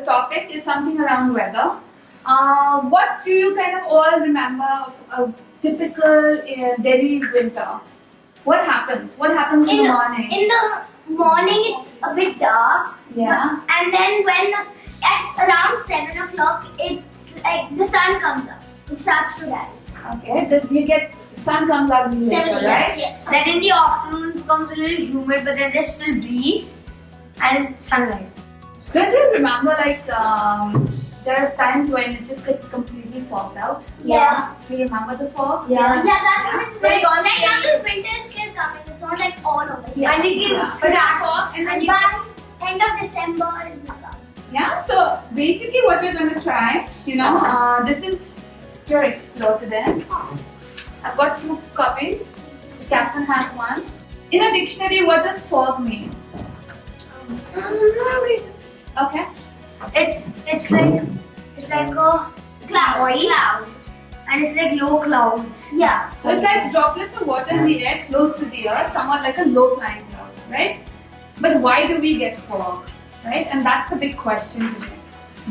topic is something around weather. What do you kind of all remember of a typical Delhi winter? What happens? What happens in the morning? In the morning, it's a bit dark. Yeah. And then when at around 7 o'clock, it's like the sun comes up. It starts to rise. Okay. You get sun comes out in the later, right? Yes. Then in the afternoon, it becomes a little humid, but then there's still breeze and sunlight. Don't you remember there are times when it just gets completely fogged out? Yeah. Do you remember the fog? Yeah, that's what it's like. Right now the winter is still coming. It's not like all over. Yeah. And you can start fog and by end of December it will come. Yeah. So basically, what we're going to try, this is your explore today. I've got 2 copies. The captain has one. In a dictionary, what does fog mean? Okay. It's like a cloud. And it's like low clouds. Yeah. So it's like droplets of water in the air close to the earth, somewhat like a low flying cloud, right? But why do we get fog, right? And that's the big question today.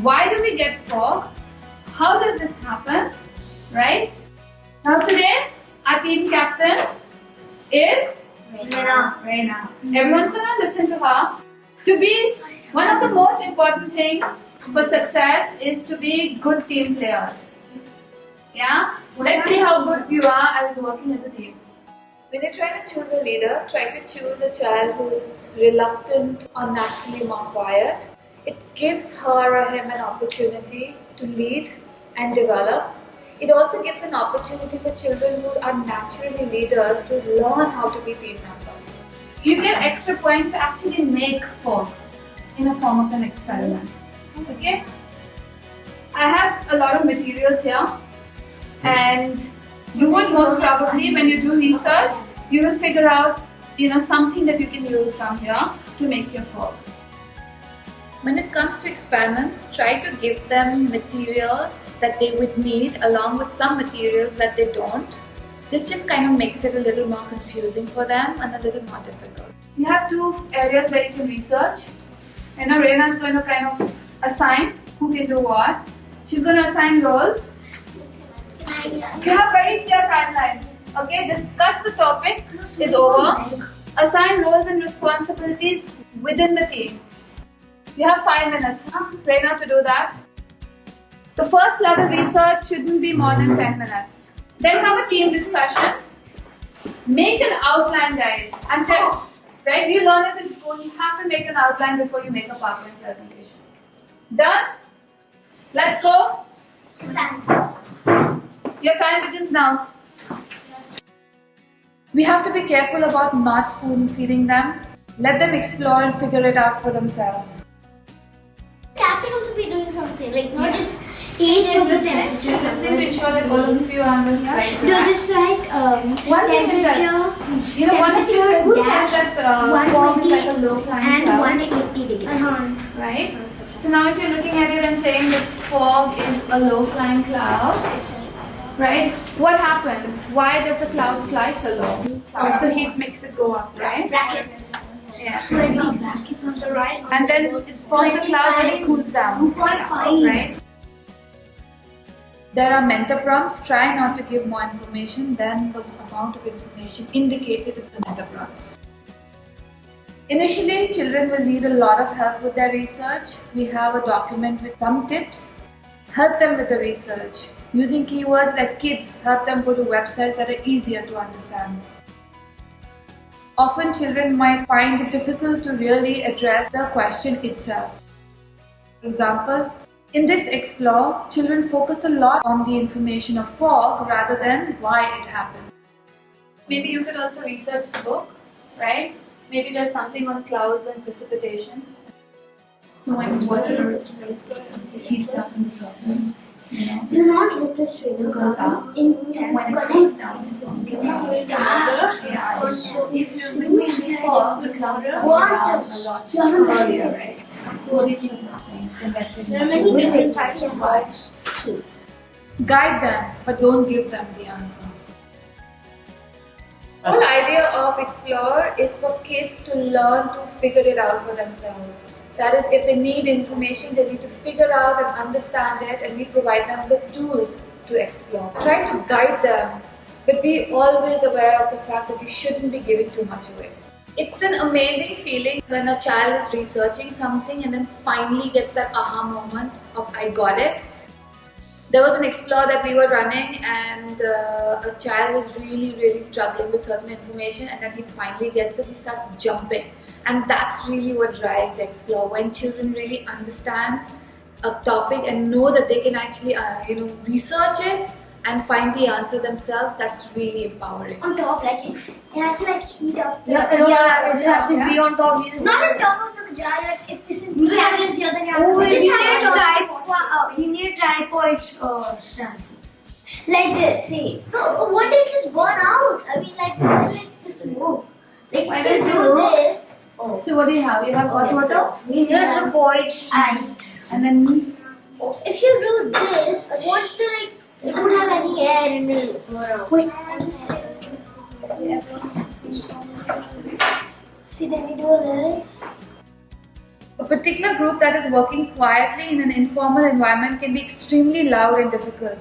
Why do we get fog? How does this happen, right? Now today, our team captain is Reina. Everyone's gonna listen to her. To be one of the most important things for success is to be good team players. Yeah? Let's see how good you are as working as a team. When you're trying to choose a leader, try to choose a child who is reluctant or naturally more quiet. It gives her or him an opportunity to lead and develop. It also gives an opportunity for children who are naturally leaders to learn how to be team members. You get extra points to actually make fog in a form of an experiment. Okay? I have a lot of materials here, and you would most probably, when you do research, you will figure out something that you can use from here to make your fog. When it comes to experiments, try to give them materials that they would need along with some materials that they don't. This just kind of makes it a little more confusing for them and a little more difficult. You have 2 areas where you can research. Reina is going to kind of assign who can do what. She's going to assign roles. You have very clear timelines. Okay, discuss the topic is over. Assign roles and responsibilities within the team. You have 5 minutes, Reina, to do that. The first level research shouldn't be more than 10 minutes. Then have a team discussion. Make an outline, guys. Right? You learn it in school. You have to make an outline before you make a PowerPoint presentation. Done? Let's go. Your time begins now. We have to be careful about not spoon feeding them. Let them explore and figure it out for themselves. Captain also be doing something, like not just She's listening to ensure that all of you are understand. No, just like One thing is that, one of you said, who said that fog is like a low flying and cloud? 180 degrees. Right? So now if you're looking at it and saying that fog is a low flying cloud, right? What happens? Why does the cloud fly so low? So heat makes it go up, right? Brackets. Yeah. Right. And then it forms a cloud when it cools down. 2.5. Right? There are mentor prompts. Try not to give more information than the amount of information indicated in the mentor prompts. Initially, children will need a lot of help with their research. We have a document with some tips. Help them with the research. Using keywords like kids help them go to websites that are easier to understand. Often children might find it difficult to really address the question itself. For example, in this explore, children focus a lot on the information of fog rather than why it happens. Maybe you could also research the book, right? Maybe there's something on clouds and precipitation. So when water heats up in the surface, Do not let the strainer goes up. When it cools down, it forms a cloud. So if you're looking before, the clouds come down a lot earlier, right? So what do you think is happening? There are many different types of fogs. Guide them, but don't give them the answer. The whole idea of Explore is for kids to learn to figure it out for themselves. That is, if they need information, they need to figure out and understand it, and we provide them the tools to explore. Try to guide them, but be always aware of the fact that you shouldn't be giving too much away. It's an amazing feeling when a child is researching something and then finally gets that aha moment of I got it. There was an explore that we were running and a child was really struggling with certain information, and then he finally gets it, he starts jumping. And that's really what drives explore. When children really understand a topic and know that they can actually research it and find the answer themselves, that's really empowering. On top, like it has to like heat up. It has to be on top. Not on top of the jar. Like if this is You have- catalyst here, then you Oh, have to you just need have a it on tripod. You need a tripod stand. like this. See, no, what did it just burn out? I mean, like this move. Like Why if did you you do do this, So what do you have? You have hot water, You need a tripod stand. and then if you do this, what's the like? It won't have any air in it. Wait. See, then you do this. A particular group that is working quietly in an informal environment can be extremely loud and difficult.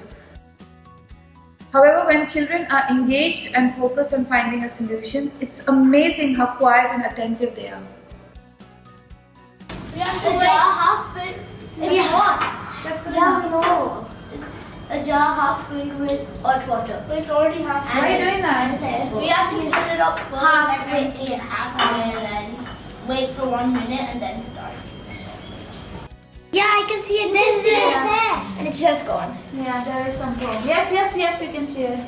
However, when children are engaged and focused on finding a solution, it's amazing how quiet and attentive they are. The jar half filled. It's hot. that's good Yeah, enough. we know. It's a jar half filled with hot water. But it's already half Why are you doing that? We have to fill it up first and then halfway and then wait for 1 minute and then start. Yeah, I can see it there. See it there. And it's just gone. Yeah, there is some foam. Yes, you can see it.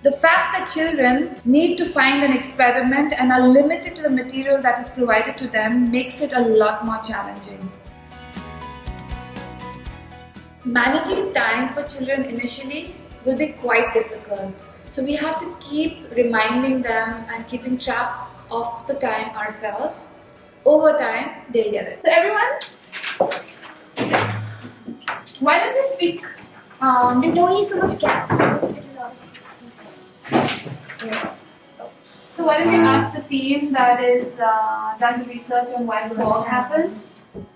The fact that children need to find an experiment and are limited to the material that is provided to them makes it a lot more challenging. Managing time for children initially will be quite difficult. So we have to keep reminding them and keeping track of the time ourselves. Over time, they'll get it. So everyone, why don't you speak? And don't use so much gas. So why don't you ask the team that is done the research on why fog happens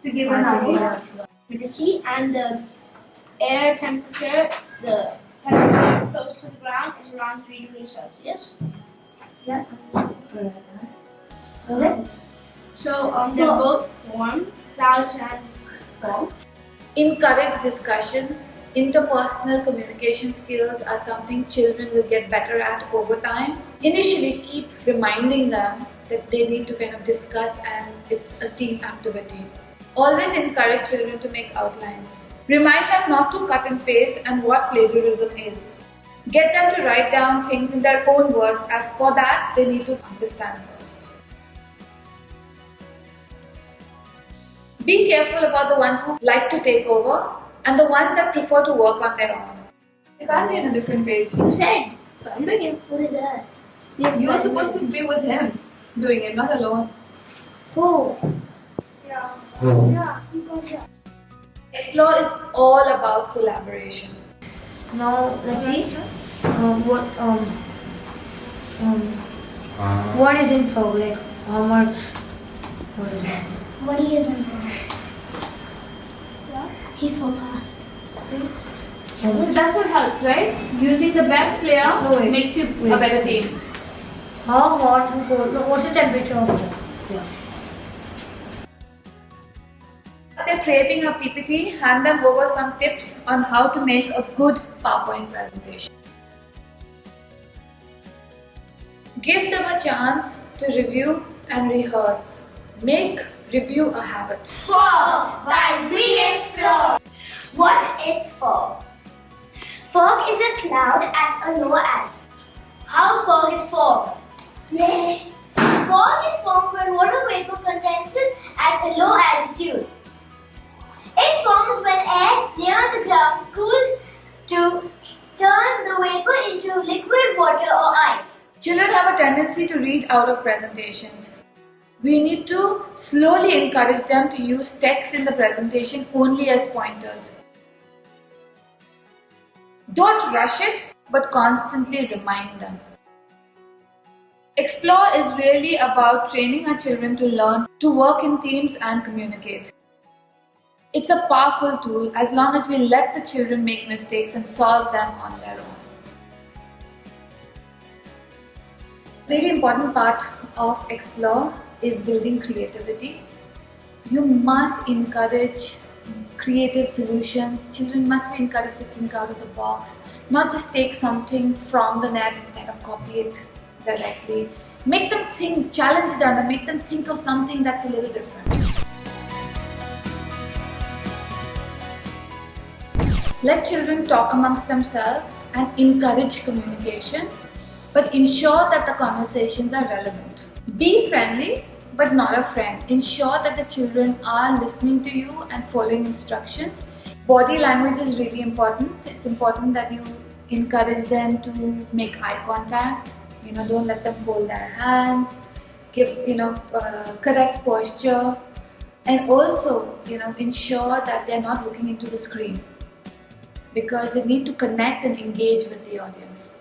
to give an answer? Humidity and the air temperature, the hemisphere close to the ground is around 3 degrees Celsius. Yeah. So they're both warm, clouds and fog. Encourage discussions. Interpersonal communication skills are something children will get better at over time. Initially, keep reminding them that they need to kind of discuss and it's a team activity. Always encourage children to make outlines. Remind them not to cut and paste and what plagiarism is. Get them to write down things in their own words, as for that, they need to understand first. Be careful about the ones who like to take over and the ones that prefer to work on their own. You can't be on a different page. You said. So I'm doing it. What is that? You were supposed to be with him doing it, not alone. Oh. Yeah. Yeah. Explore is all about collaboration. Now let's see. What is in fog? Like how much? What is it? What he isn't doing. He's so fast. So that's what helps, right? Using the best player No, wait. makes you a Wait. better team. How hot and cold? No, what's the temperature of it? Yeah. If they're creating a PPT, hand them over some tips on how to make a good PowerPoint presentation. Give them a chance to review and rehearse. Make review a habit. Fog by We Explore. What is fog? Fog is a cloud at a low altitude. How fog is formed? Fog is formed when water vapor condenses at a low altitude. It forms when air near the ground cools to turn the vapor into liquid water or ice. Children have a tendency to read out of presentations. We need to slowly encourage them to use text in the presentation only as pointers. Don't rush it, but constantly remind them. Explore is really about training our children to learn to work in teams and communicate. It's a powerful tool as long as we let the children make mistakes and solve them on their own. Very important part of Explore is building creativity. You must encourage creative solutions. Children must be encouraged to think out of the box, not just take something from the net and kind of copy it directly. Make them think, challenge them, and make them think of something that's a little different. Let children talk amongst themselves and encourage communication, but ensure that the conversations are relevant. Be friendly, but not a friend. Ensure that the children are listening to you and following instructions. Body language is really important. It's important that you encourage them to make eye contact. Don't let them fold their hands. Give, correct posture. And also, ensure that they're not looking into the screen, because they need to connect and engage with the audience.